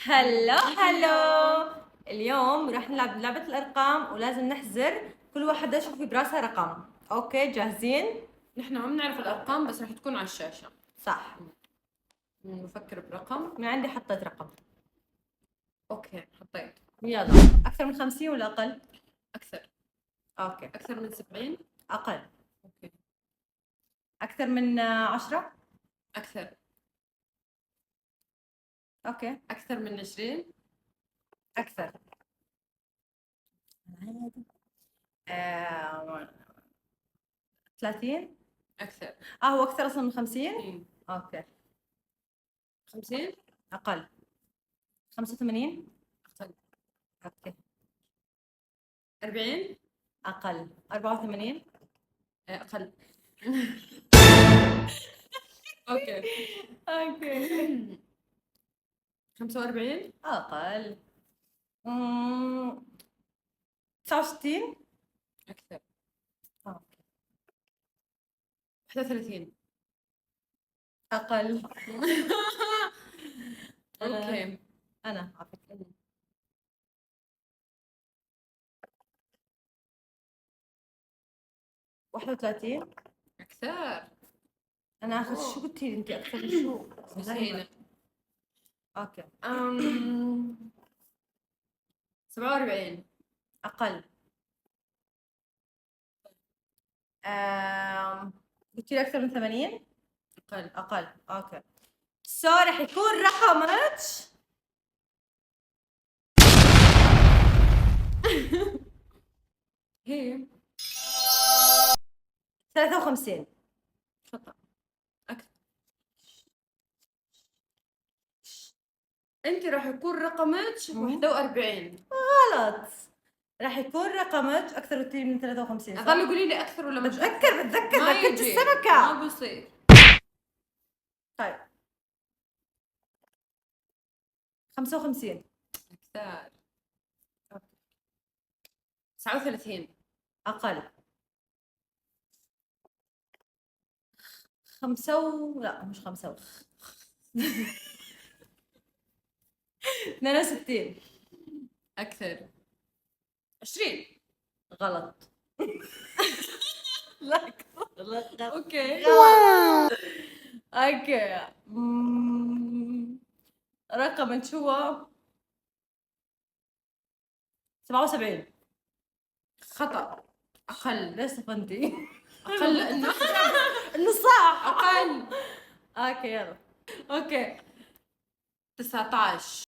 هلو هلو. اليوم راح نلعب لعبة الأرقام ولازم نحزر كل واحدة شوف في براسها رقم. أوكي جاهزين؟ نحن ما بنعرف الأرقام بس رح تكون على الشاشة. صح. نفكر برقم. من عندي حطيت رقم. أوكي حطيت. يلا. أكثر من 50 ولا أقل؟ أكثر. أوكي. أكثر من 70. أقل. أوكي. أكثر من 10. أكثر. أوكي. أكثر من 20. أكثر. 30. أكثر. هو أكثر أصلا من 50؟ إيه. أوكي. 50. أقل. 85. أقل. أوكي. 40. أقل. 84. أقل. أوكي. أوكي. 45. أقل. 69. أكثر. أوكي. 31. أقل. أوكي. أنا على فكرة. 31. أكثر. أنا آخر شو قلتي لي أنت أكثر من شو؟ نسينا. أوكي. 47. أقل. قلتي لي أكثر من 80؟ أقل. أقل. أوكي. راح يكون رقمك هي 53. خطأ. أكثر. أنت راح يكون رقمك 41. غلط. راح يكون رقمك أكثر بكثير من 53. أظل قولي لي أكثر ولا مش أكثر؟ بتذكر ما ذكرت يجي. السمكة. ما بصير. طيب 55. أكثر. 39. أقل. لا مش 62. أكثر. 20. غلط. لا غلط. أوكي. اوكي. رقم شو هو؟ 77. خطأ. أقل. ليش صفنتي؟ أقل لأنه انه صح. أقل. اوكي يلا. أوكي. 19.